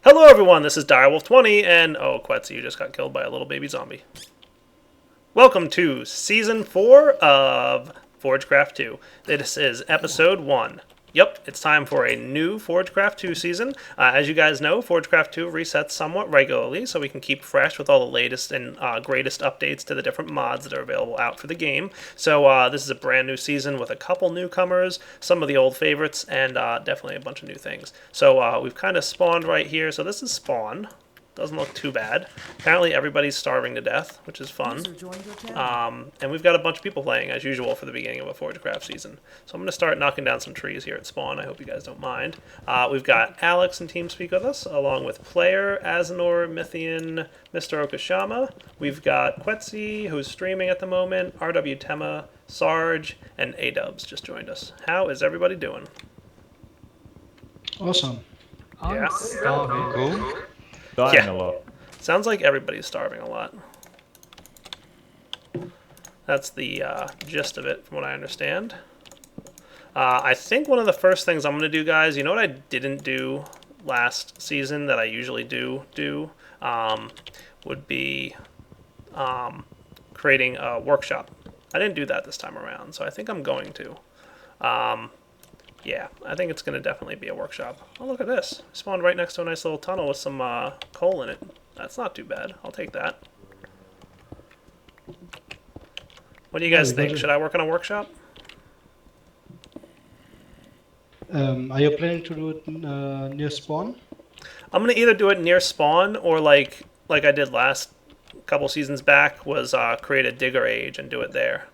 Hello everyone, this is Direwolf20, and oh, Quetzy, you just got killed by a little baby zombie. Welcome to Season 4 of Forgecraft2. This is Episode 1. Yep, it's time for a new Forgecraft2 season. As you guys know, Forgecraft2 resets somewhat regularly, so we can keep fresh with all the latest and greatest updates to the different mods that are available out for the game. So this is a brand new season with a couple newcomers, some of the old favorites, and definitely a bunch of new things. So we've kind of spawned right here. So this is spawn. Doesn't look too bad. Apparently everybody's starving to death, which is fun. And we've got a bunch of people playing, as usual, for the beginning of a Forgecraft season. So I'm going to start knocking down some trees here at spawn. I hope you guys don't mind. We've got Alex and TeamSpeak with us, along with Player, Azenor, Mythian, Mr. Okashama. We've got Quetzy, who's streaming at the moment, RW Tema, Sarge, and A-Dubs just joined us. How is everybody doing? Awesome. Yeah. Starving. Cool. Yeah. A lot. Sounds like everybody's starving a lot. That's the gist of it, from what I understand. I think one of the first things I'm going to do, guys, you know what I didn't do last season that I usually do, would be creating a workshop. I didn't do that this time around, so I think I'm going to. Yeah, I think it's going to definitely be a workshop. Oh, look at this. Spawned right next to a nice little tunnel with some coal in it. That's not too bad. I'll take that. What do you guys think? Should I work on a workshop? Are you planning to do it near spawn? I'm going to either do it near spawn or like I did last couple seasons back, was create a digger age and do it there.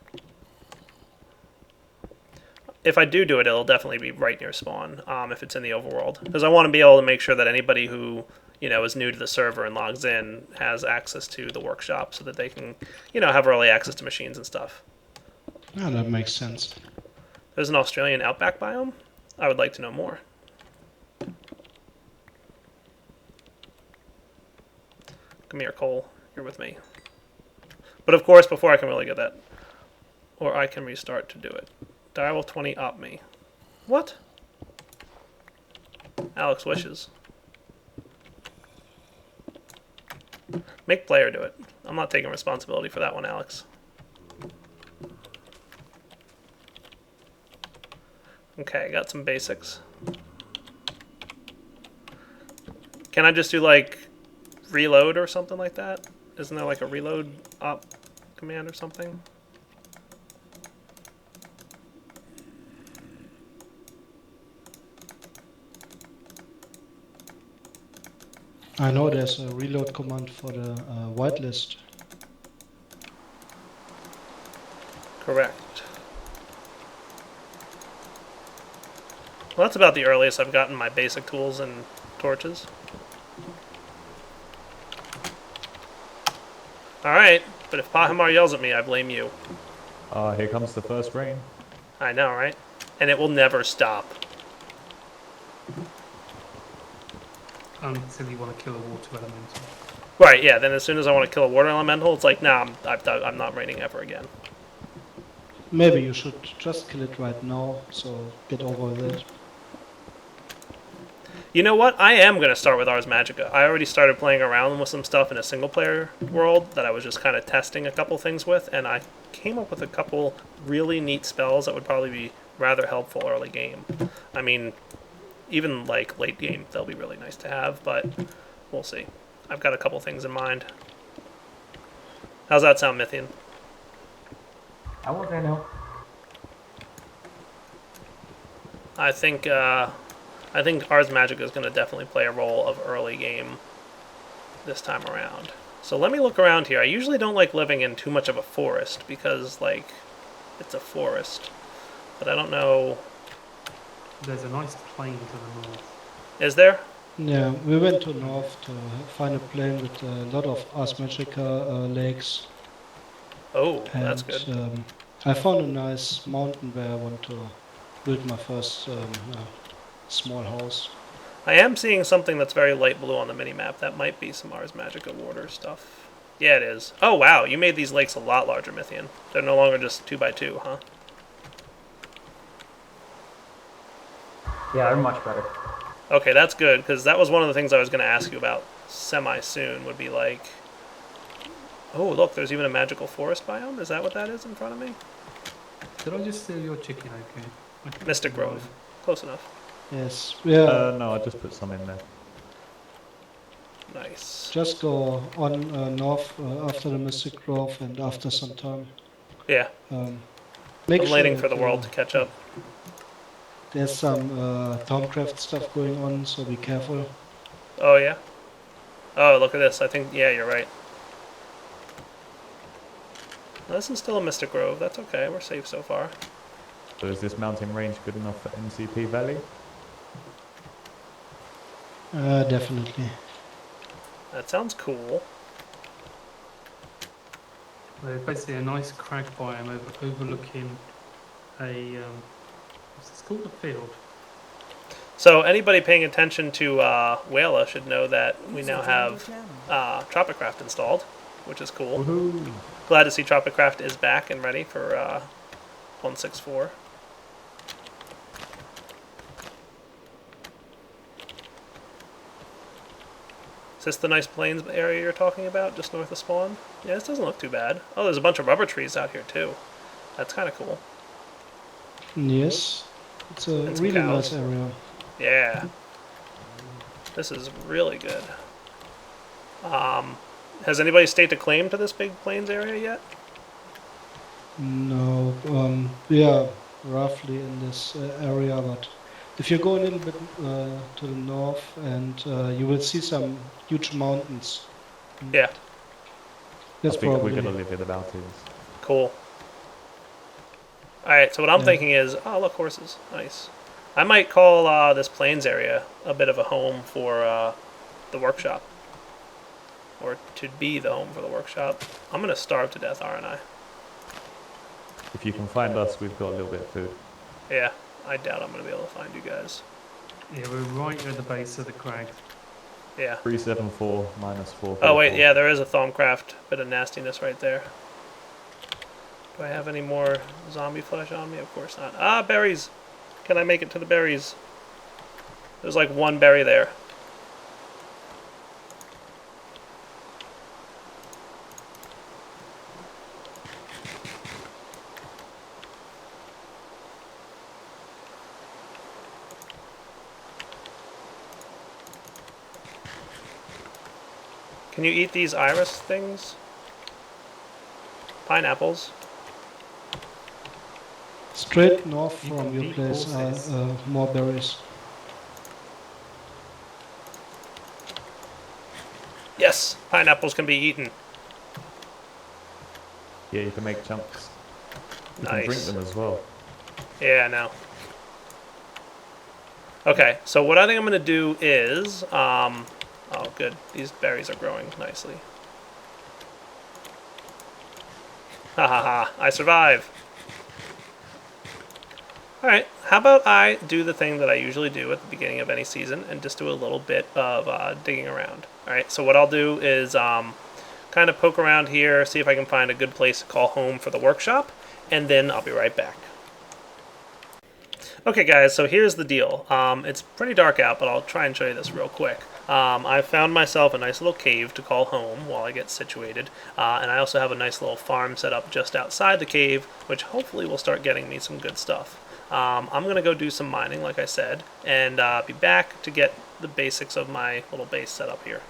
If I do it, it'll definitely be right near spawn, if it's in the overworld. Because I want to be able to make sure that anybody who, is new to the server and logs in has access to the workshop so that they can, have early access to machines and stuff. Yeah, that makes sense. There's an Australian outback biome. I would like to know more. Come here, Cole. You're with me. But of course, before I can really get that, or I can restart to do it. Direwolf20 op me. What? Alex wishes. Make player do it. I'm not taking responsibility for that one, Alex. Okay, got some basics. Can I just do like reload or something like that? Isn't there like a reload op command or something? I know there's a reload command for the whitelist. Correct. Well, that's about the earliest I've gotten my basic tools and torches. Alright, but if Pahimar yells at me, I blame you. Here comes the first rain. I know, right? And it will never stop. Until you want to kill a water elemental. Right, yeah, then as soon as I want to kill a water elemental, it's like, nah, I'm not raining ever again. Maybe you should just kill it right now, so get over with it. You know what? I am going to start with Ars Magica. I already started playing around with some stuff in a single-player world that I was just kind of testing a couple things with, and I came up with a couple really neat spells that would probably be rather helpful early game. I mean, even like late game, they'll be really nice to have, but we'll see. I've got a couple things in mind. How's that sound, Mythian? I won't say no. I think Ars Magica is going to definitely play a role of early game this time around. So let me look around here. I usually don't like living in too much of a forest because, like, it's a forest. But I don't know. There's a nice plain to the north. Is there? Yeah, we went to north to find a plain with a lot of Ars Magica lakes. Oh, And, that's good. I found a nice mountain where I want to build my first small house. I am seeing something that's very light blue on the minimap. That might be some Ars Magica water stuff. Yeah, it is. Oh, wow. You made these lakes a lot larger, Mythian. They're no longer just 2x2, huh? Yeah, they're much better. Okay, that's good, because that was one of the things I was going to ask you about semi-soon, would be like... Oh, look, there's even a magical forest biome? Is that what that is in front of me? Did I just steal your chicken? Okay. I think Mystic it's Grove. Close enough. Yes, yeah. No, I just put some in there. Nice. Just go on north after the Mystic Grove and after some time. Yeah, Make I'm sure waiting for the that, world to catch up. there's some Thaumcraft stuff going on, so be careful. Oh, yeah? Oh, look at this. I think, yeah, you're right. No, this is still a Mystic Grove. That's okay. We're safe so far. So is this mountain range good enough for MCP Valley? Definitely. That sounds cool. There's basically a nice crag biome overlooking a what's this called? A field. So anybody paying attention to Whala should know that we now have Tropicraft installed, which is cool. Woohoo! Glad to see Tropicraft is back and ready for 164. Is this the nice plains area you're talking about, just north of spawn? Yeah, this doesn't look too bad. Oh, there's a bunch of rubber trees out here too. That's kind of cool. Yes, it's a And some really cows. nice area. Yeah. This is really good. Has anybody staked a claim to this big plains area yet? No, yeah, roughly in this area, but if you go a little bit to the north, and you will see some huge mountains. Yeah. That's I think probably we're gonna live in the mountains. Cool. Alright, so what I'm Yeah. thinking is... Oh, look, horses. Nice. I might call this plains area a bit of a home for the workshop. Or to be the home for the workshop. I'm going to starve to death, aren't I? If you can find us, we've got a little bit of food. Yeah, I doubt I'm going to be able to find you guys. Yeah, we're right at the base of the crag. Yeah. 374 minus 4. Oh, wait, yeah, there is a Thaumcraft bit of nastiness right there. Do I have any more zombie flesh on me? Of course not. Ah, berries! Can I make it to the berries? There's like one berry there. Can you eat these iris things? Pineapples. straight north You from can your eat place horses. are more berries. Yes! Pineapples can be eaten. Yeah, you can make chunks. You Nice. can drink them as well. Yeah, I know. Okay, so what I think I'm going to do is... oh, good. These berries are growing nicely. Ha ha ha. I survive. Alright, how about I do the thing that I usually do at the beginning of any season and just do a little bit of digging around. Alright, so what I'll do is kind of poke around here, see if I can find a good place to call home for the workshop, and then I'll be right back. Okay guys, so here's the deal. It's pretty dark out, but I'll try and show you this real quick. I found myself a nice little cave to call home while I get situated, and I also have a nice little farm set up just outside the cave, which hopefully will start getting me some good stuff. I'm going to go do some mining, like I said, and be back to get the basics of my little base set up here.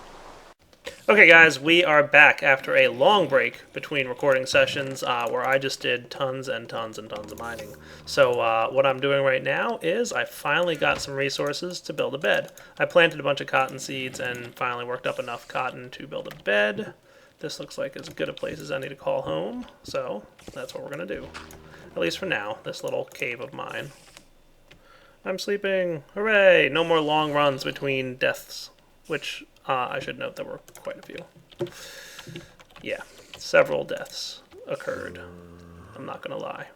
Okay guys, we are back after a long break between recording sessions where I just did tons and tons and tons of mining. So what I'm doing right now is I finally got some resources to build a bed. I planted a bunch of cotton seeds and finally worked up enough cotton to build a bed. This looks like as good a place as any to call home, so that's what we're going to do. At least for now, this little cave of mine. I'm sleeping! Hooray! No more long runs between deaths, which... I should note there were quite a few. Yeah, several deaths occurred. I'm not going to lie.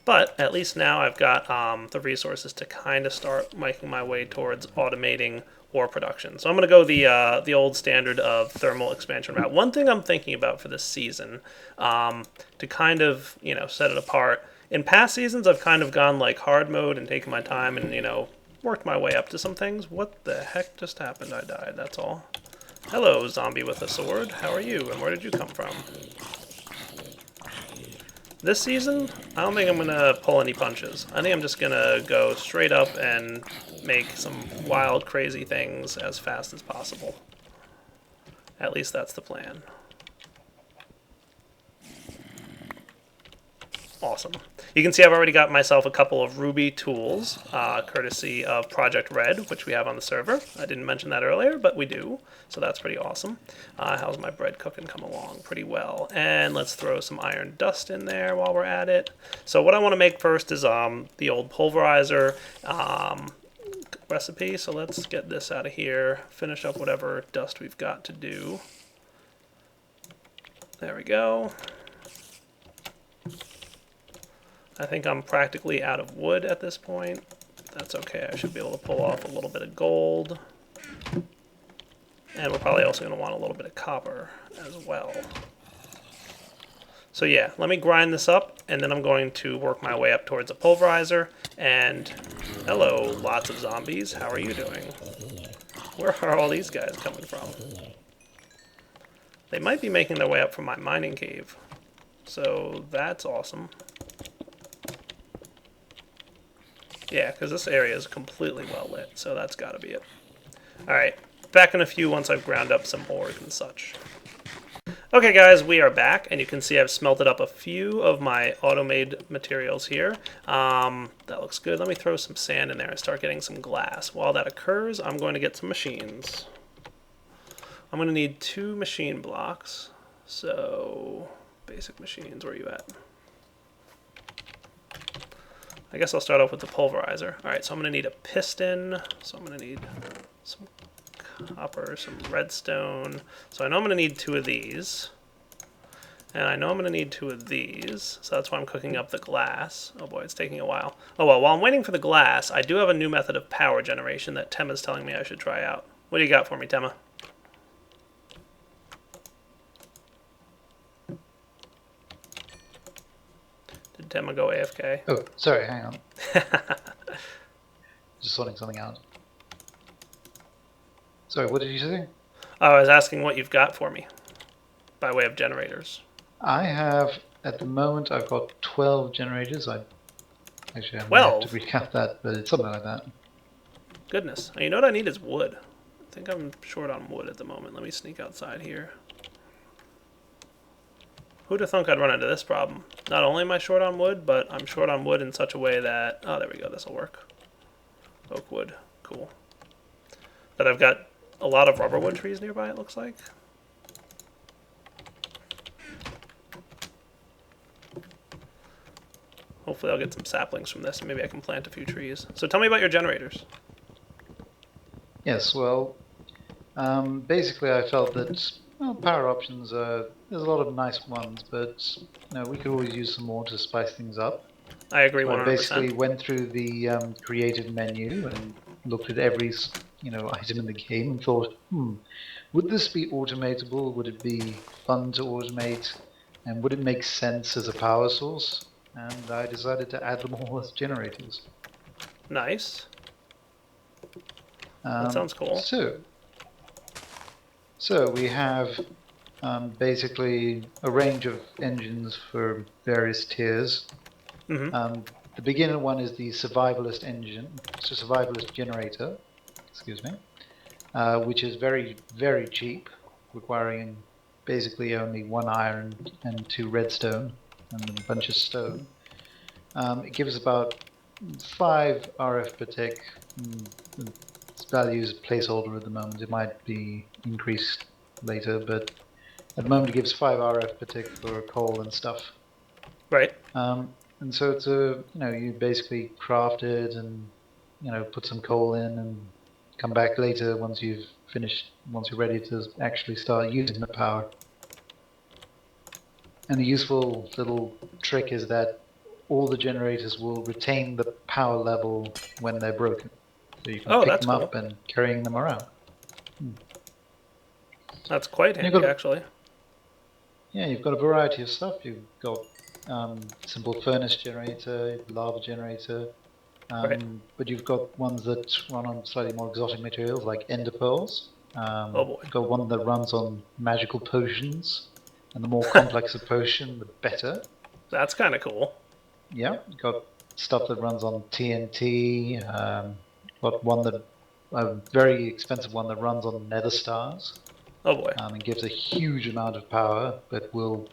But at least now I've got the resources to kind of start making my way towards automating ore production. So I'm going to go the old standard of thermal expansion route. One thing I'm thinking about for this season, to kind of, set it apart. In past seasons, I've kind of gone like hard mode and taken my time and, worked my way up to some things. What the heck just happened? I died, that's all. Hello, zombie with a sword. How are you, and where did you come from? This season, I don't think I'm going to pull any punches. I think I'm just going to go straight up and make some wild, crazy things as fast as possible. At least that's the plan. Awesome. You can see I've already got myself a couple of Ruby tools, courtesy of Project Red, which we have on the server. I didn't mention that earlier, but we do, so that's pretty awesome. How's my bread cooking? Come along pretty well. And let's throw some iron dust in there while we're at it. So what I want to make first is the old pulverizer recipe. So let's get this out of here, finish up whatever dust we've got to do. There we go. I think I'm practically out of wood at this point. That's okay, I should be able to pull off a little bit of gold. And we're probably also going to want a little bit of copper as well. So yeah, let me grind this up, and then I'm going to work my way up towards a pulverizer. And hello, lots of zombies. How are you doing? Where are all these guys coming from? They might be making their way up from my mining cave. So that's awesome. Yeah, because this area is completely well lit, so that's got to be it. Alright, back in a few once I've ground up some ores and such. Okay guys, we are back, and you can see I've smelted up a few of my auto-made materials here. That looks good. Let me throw some sand in there and start getting some glass. While that occurs, I'm going to get some machines. I'm going to need 2 machine blocks. So, basic machines, where are you at? I guess I'll start off with the pulverizer. Alright, so I'm going to need a piston. So I'm going to need some copper, some redstone. So I know I'm going to need 2 of these. And I know I'm going to need 2 of these. So that's why I'm cooking up the glass. Oh boy, it's taking a while. Oh well, while I'm waiting for the glass, I do have a new method of power generation that Temma's telling me I should try out. What do you got for me, Temma? Did Temma go AFK? Oh, sorry, hang on. Just sorting something out. Sorry, what did you say? Oh, I was asking what you've got for me by way of generators. I have, at the moment, I've got 12 generators. Actually, I might 12? have to recap that, but it's something like that. Goodness. You know what I need is wood. I think I'm short on wood at the moment. Let me sneak outside here. Who'd have thunk I'd run into this problem? Not only am I short on wood, but I'm short on wood in such a way that... Oh, there we go. This'll work. Oak wood. Cool. That I've got a lot of rubber wood trees nearby, it looks like. Hopefully I'll get some saplings from this, and maybe I can plant a few trees. So tell me about your generators. Yes, well, basically I felt that power options, there's a lot of nice ones, but we could always use some more to spice things up. I agree 100%. I basically went through the creative menu and looked at every item in the game and thought, would this be automatable? Would it be fun to automate? And would it make sense as a power source? And I decided to add them all as generators. Nice. That sounds cool. So we have basically a range of engines for various tiers. Mm-hmm. The beginner one is the survivalist engine, it's a survivalist generator, excuse me, which is very, very cheap, requiring basically only 1 iron and 2 redstone and a bunch of stone. It gives about 5 RF per tick. Its value is a placeholder at the moment. It might be increased later, but at the moment it gives 5 RF per tick for coal and stuff. Right. And so it's you basically craft it and put some coal in and come back later once you're ready to actually start using the power. And the useful little trick is that all the generators will retain the power level when they're broken. So you can pick them up and carrying them around. That's quite handy, actually. Yeah, you've got a variety of stuff. You've got simple furnace generator, lava generator, Right. But you've got ones that run on slightly more exotic materials like ender pearls. Oh boy. You've got one that runs on magical potions, and the more complex a potion, the better. That's kind of cool. Yeah, you've got stuff that runs on TNT. Got one that a very expensive one that runs on nether stars. Oh boy. And gives a huge amount of power, but will,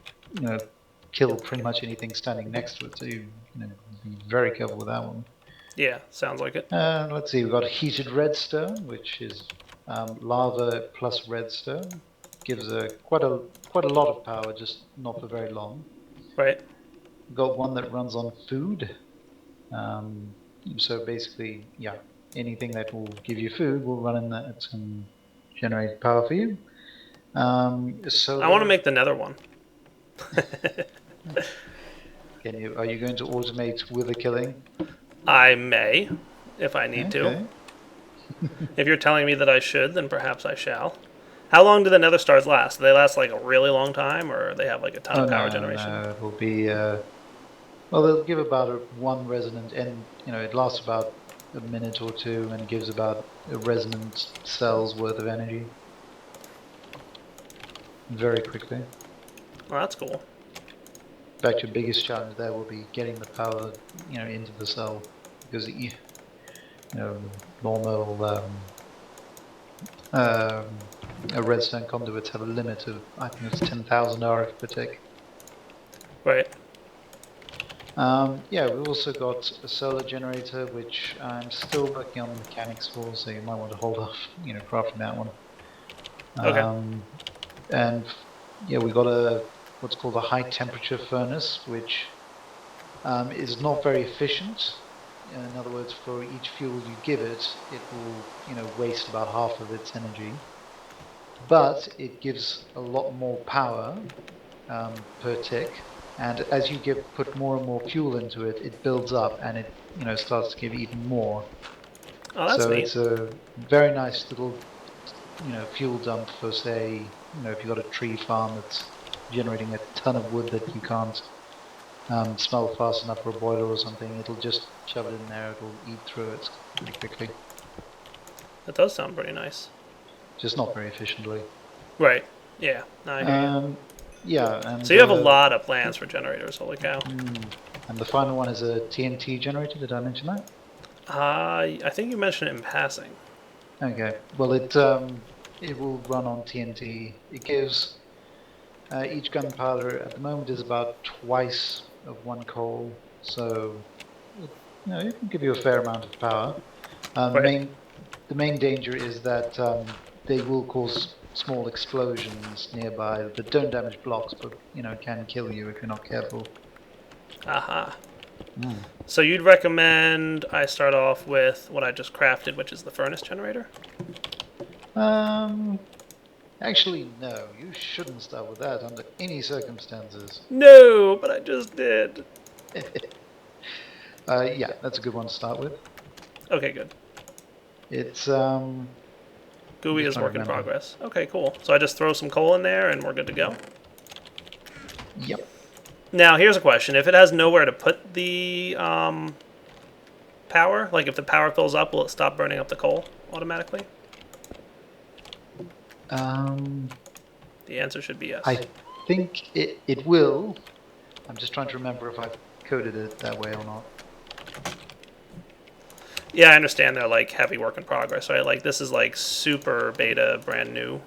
kill pretty much anything standing next to it. So you be very careful with that one. Yeah, sounds like it. Let's see, we've got heated redstone, which is lava plus redstone. Gives quite a lot of power, just not for very long. Right. We've got one that runs on food. So basically, yeah, anything that will give you food will run in that and generate power for you. So I want to make the nether one. Are you going to automate wither killing? I may, if I need Okay. to. If you're telling me that I should, then perhaps I shall. How long do the nether stars last? Do they last like a really long time, or they have like a ton of power generation? No, it will be. Well, they'll give about one resonant, and it lasts about a minute or two, and gives about a resonant cell's worth of energy. Very quickly. Well, that's cool. In fact, your biggest challenge there will be getting the power, into the cell, because normal redstone conduits have a limit of, I think it's 10,000 RF per tick. Right. Yeah, we've also got a solar generator, which I'm still working on the mechanics for, so you might want to hold off, crafting that one. Okay. And yeah, we got what's called a high temperature furnace, which is not very efficient. In other words, for each fuel you give it, it will, waste about half of its energy. But it gives a lot more power per tick, and as you put more and more fuel into it, it builds up and it, starts to give even more. Oh, that's so neat. It's a very nice little, fuel dump for, say, if you've got a tree farm that's generating a ton of wood that you can't smell fast enough for a boiler or something, it'll just shove it in there, it'll eat through it pretty quickly. That does sound pretty nice. Just not very efficiently. Right. Yeah. No, I hear you. Yeah, and So you have a lot of plans for generators. Holy cow. And the final one is a TNT generator. Did I mention that? I think you mentioned it in passing. Okay. Well, it will run on TNT. It gives each gunpowder at the moment is about twice of one coal, so it can give you a fair amount of power. Right. The main danger is that they will cause small explosions nearby that don't damage blocks, but can kill you if you're not careful. Aha. So you'd recommend I start off with what I just crafted, which is the furnace generator? Actually, no. You shouldn't start with that under any circumstances. No, but I just did. Yeah, that's a good one to start with. Okay, good. It's GUI just is trying to work in remember. progress. Okay, cool. So I just throw some coal in there and we're good to go. Yep. Now, here's a question. If it has nowhere to put the power, like if the power fills up, will it stop burning up the coal automatically? The answer should be yes. I think it will. I'm just trying to remember if I've coded it that way or not. Yeah, I understand they're like heavy work in progress, right? Like this is like super beta, brand new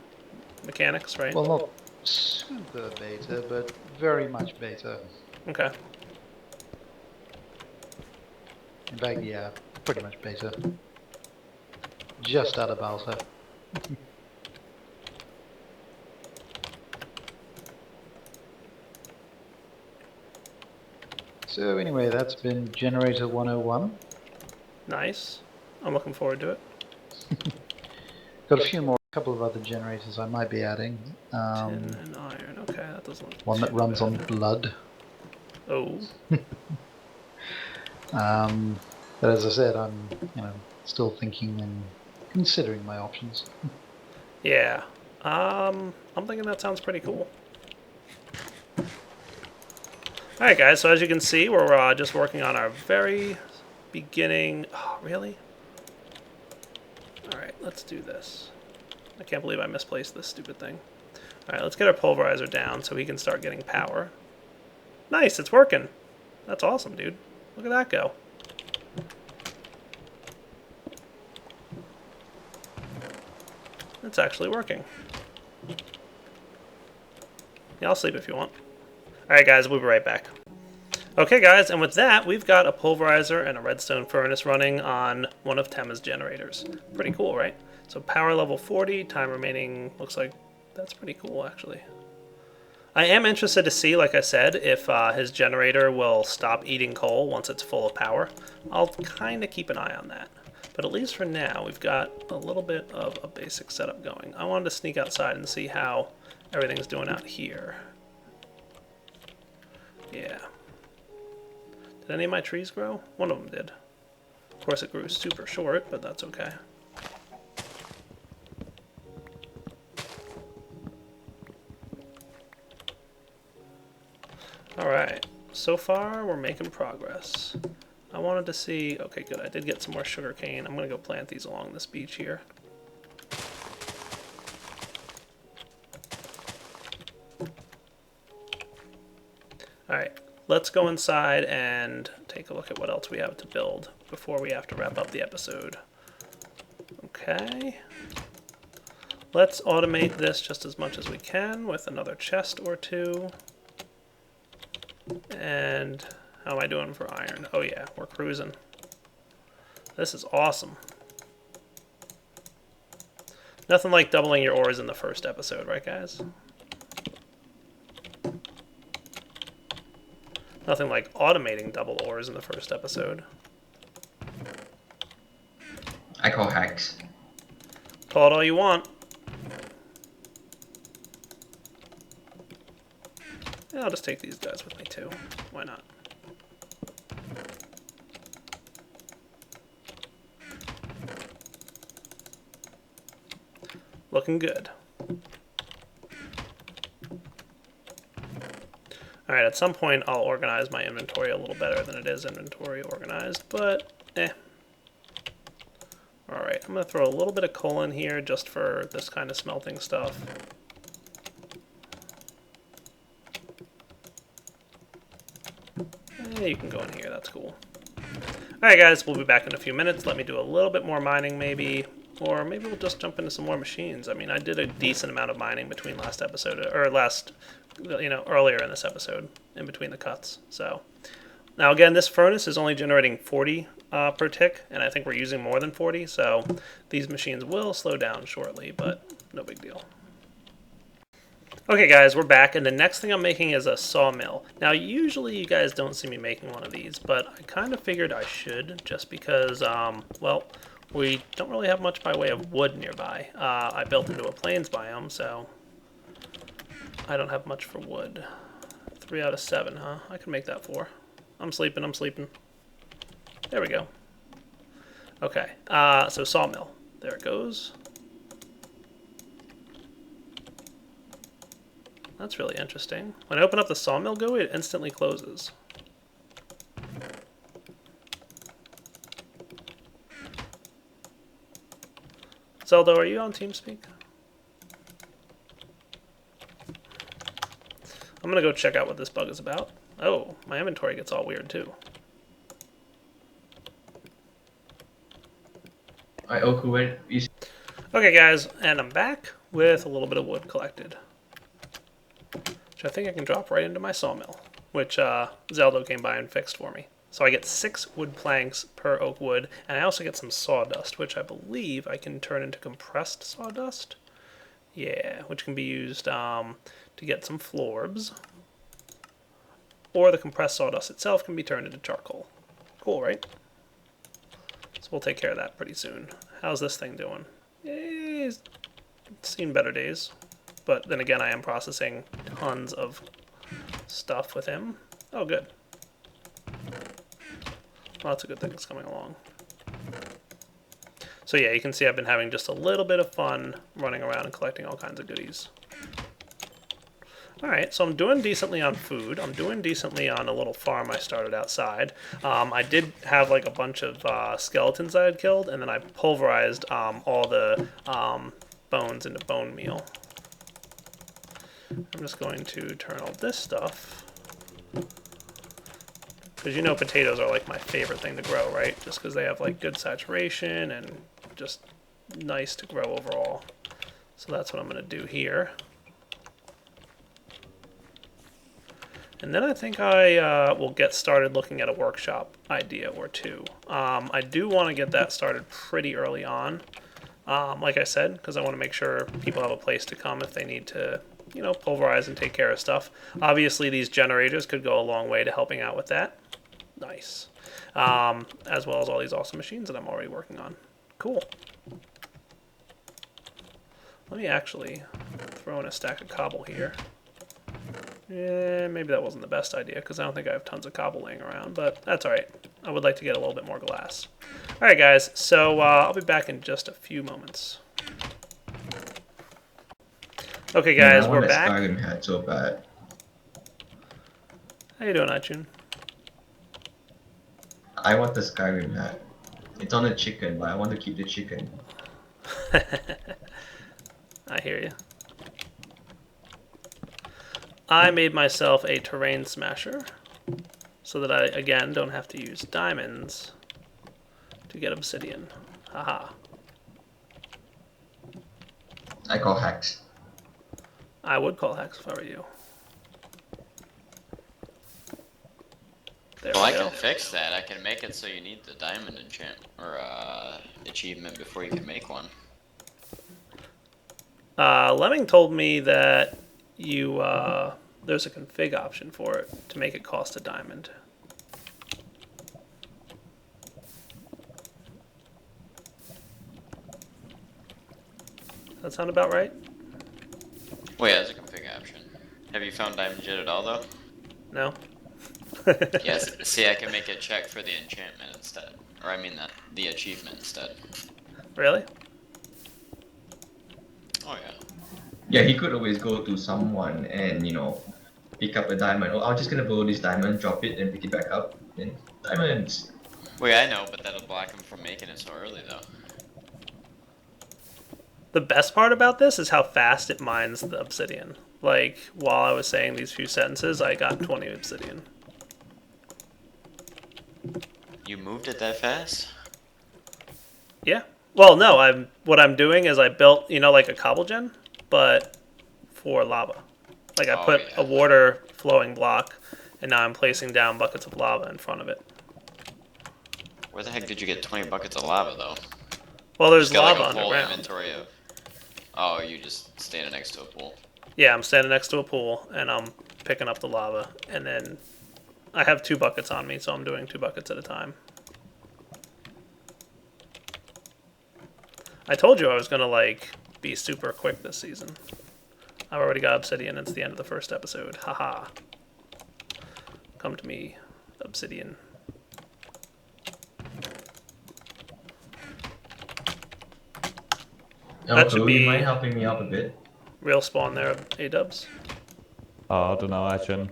mechanics, right? Well, not super beta, but very much beta. Okay. In fact, yeah, pretty much beta. Just out of alpha. So anyway, that's been Generator 101. Nice. I'm looking forward to it. Got a couple of other generators I might be adding. Tin and iron. Okay, that doesn't look One that too runs on bad. blood. Oh. But as I said, I'm still thinking and considering my options. Yeah. I'm thinking that sounds pretty cool. Alright guys, so as you can see, we're just working on our very beginning... Oh, really? Alright, let's do this. I can't believe I misplaced this stupid thing. Alright, let's get our pulverizer down so he can start getting power. Nice, it's working. That's awesome, dude. Look at that go. It's actually working. Yeah, I'll sleep if you want. Alright guys, we'll be right back. Okay guys, and with that, we've got a pulverizer and a redstone furnace running on one of Tema's generators. Pretty cool, right? So power level 40, time remaining, looks like that's pretty cool actually. I am interested to see, like I said, if his generator will stop eating coal once it's full of power. I'll kind of keep an eye on that. But at least for now, we've got a little bit of a basic setup going. I wanted to sneak outside and see how everything's doing out here. Yeah. Did any of my trees grow? One of them did. Of course it grew super short, but that's okay. Alright, so far we're making progress. I wanted to see... Okay, good, I did get some more sugar cane. I'm going to go plant these along this beach here. Alright, let's go inside and take a look at what else we have to build before we have to wrap up the episode. Okay. Let's automate this just as much as we can with another chest or two. And how am I doing for iron? Oh yeah, we're cruising. This is awesome. Nothing like doubling your ores in the first episode, right guys? Nothing like automating double ores in the first episode. I call hacks. Call it all you want. Yeah, I'll just take these guys with me too. Why not? Looking good. Alright, at some point I'll organize my inventory a little better than it is inventory organized, but Alright, I'm going to throw a little bit of coal in here just for this kind of smelting stuff. You can go in here, that's cool. Alright guys, we'll be back in a few minutes. Let me do a little bit more mining maybe, or maybe we'll just jump into some more machines. I mean, I did a decent amount of mining between last episode, or earlier in this episode, in between the cuts. So, now again, this furnace is only generating 40 per tick, and I think we're using more than 40, so these machines will slow down shortly, but no big deal. Okay guys, we're back, and the next thing I'm making is a sawmill. Now usually you guys don't see me making one of these, but I kind of figured I should, just because, well, we don't really have much by way of wood nearby. I built into a plains biome, so I don't have much for wood. 3 out of 7, huh? I can make that 4. I'm sleeping. There we go. Okay, so sawmill. There it goes. That's really interesting. When I open up the sawmill GUI, it instantly closes. Zeldo, are you on TeamSpeak? I'm gonna go check out what this bug is about. Oh, my inventory gets all weird too. I Oku, where you Okay guys, and I'm back with a little bit of wood collected, which I think I can drop right into my sawmill, which Zeldo came by and fixed for me. So I get 6 wood planks per oak wood, and I also get some sawdust, which I believe I can turn into compressed sawdust. Yeah, which can be used to get some florbs. Or the compressed sawdust itself can be turned into charcoal. Cool, right? So we'll take care of that pretty soon. How's this thing doing? It's seen better days. But then again, I am processing tons of stuff with him. Oh, good. Lots of good things coming along. So yeah, you can see I've been having just a little bit of fun running around and collecting all kinds of goodies. Alright, so I'm doing decently on food. I'm doing decently on a little farm I started outside. I did have like a bunch of skeletons I had killed, and then I pulverized all the bones into bone meal. I'm just going to turn all this stuff. Because you know potatoes are like my favorite thing to grow, right? Just because they have like good saturation and just nice to grow overall. So that's what I'm going to do here. And then I think I will get started looking at a workshop idea or two. I do want to get that started pretty early on, like I said, because I want to make sure people have a place to come if they need to, you know, pulverize and take care of stuff. Obviously, these generators could go a long way to helping out with that. Nice. As well as all these awesome machines that I'm already working on. Cool. Let me actually throw in a stack of cobble here. Yeah, maybe that wasn't the best idea because I don't think I have tons of cobble laying around, but that's alright. I would like to get a little bit more glass. Alright guys, so I'll be back in just a few moments. Okay guys, we're back. I want a Skyrim hat so bad. How you doing, iTunes? I want the Skyrim hat. It's on a chicken, but I want to keep the chicken. I hear you. I made myself a terrain smasher so that I, again, don't have to use diamonds to get obsidian. Haha. I call hacks. I would call hacks if I were you. There Well, I we go. can fix that. I can make it so you need the diamond enchant or achievement before you can make one. Lemming told me that you there's a config option for it to make it cost a diamond. Does that sound about right? Well, yeah, there's a config option. Have you found diamond jet at all, though? No? Yes. See, I can make it check for the enchantment instead. Or I mean the achievement instead. Really? Oh, yeah. Yeah, he could always go to someone and, you know, pick up a diamond. Oh, I'm just gonna borrow this diamond, drop it, and pick it back up. And diamonds! Well, yeah, I know, but that'll block him from making it so early, though. The best part about this is how fast it mines the obsidian. Like, while I was saying these few sentences, I got 20 obsidian. You moved it that fast? Yeah. Well, no, what I'm doing is I built, you know, like a cobble gen, but for lava. Like I put a water flowing block, and now I'm placing down buckets of lava in front of it. Where the heck did you get 20 buckets of lava, though? Well, there's Just got lava like a whole underground. inventory of... Oh, you just standing next to a pool. Yeah, I'm standing next to a pool, and I'm picking up the lava, and then I have 2 buckets on me, so I'm doing 2 buckets at a time. I told you I was gonna, like, be super quick this season. I've already got obsidian, it's the end of the first episode. Haha. Come to me, obsidian. That should Do be you mind helping me out a bit? real spawn there, A-dubs. Oh, I don't know, Achin.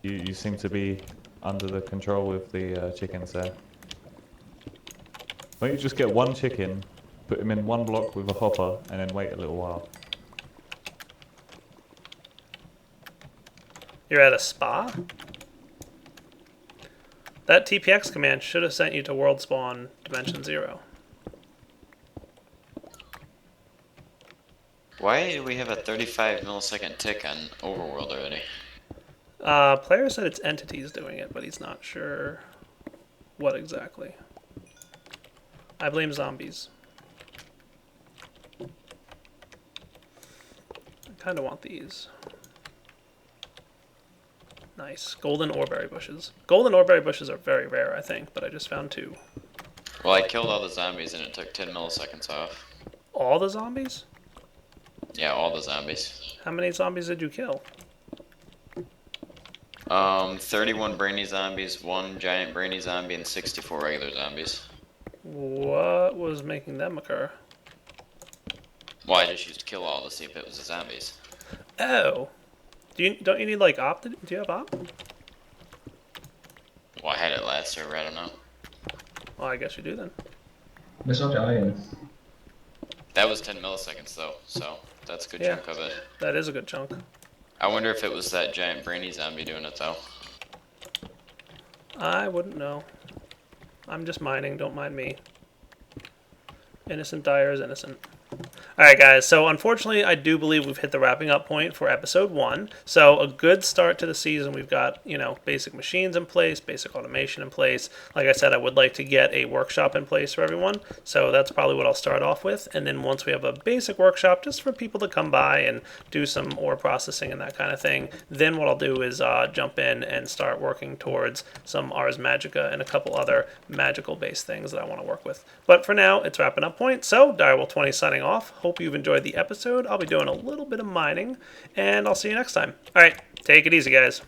You seem to be under the control with the chickens there. Why don't you just get one chicken, put him in one block with a hopper, and then wait a little while? You're at a spa? That TPX command should have sent you to world spawn dimension 0. Why do we have a 35 millisecond tick on Overworld already? Player said it's entities doing it, but he's not sure what exactly. I blame zombies. I kind of want these. Nice. Golden oreberry bushes. Golden oreberry bushes are very rare, I think, but I just found 2. Well, I killed all the zombies and it took 10 milliseconds off. All the zombies? Yeah, all the zombies. How many zombies did you kill? 31 brainy zombies, 1 giant brainy zombie, and 64 regular zombies. What was making them occur? Well, I just used kill all to see if it was the zombies. Oh. Don't you need like op? Do you have op? Well, I had it last server, I don't know. Well, I guess you do then. Let's off the iron. That was 10 milliseconds though, so that's a good Yeah. chunk of it. That is a good chunk. I wonder if it was that giant brainy zombie doing it though. I wouldn't know. I'm just mining. Don't mind me. Innocent Dyer is innocent. Alright guys, so unfortunately I do believe we've hit the wrapping up point for episode 1. So a good start to the season. We've got, basic machines in place, basic automation in place. Like I said, I would like to get a workshop in place for everyone. So that's probably what I'll start off with. And then once we have a basic workshop just for people to come by and do some ore processing and that kind of thing, then what I'll do is jump in and start working towards some Ars Magica and a couple other magical based things that I want to work with. But for now, it's wrapping up point. So Direwolf20 signing off. Hope you've enjoyed the episode. I'll be doing a little bit of mining, and I'll see you next time. All right, take it easy, guys.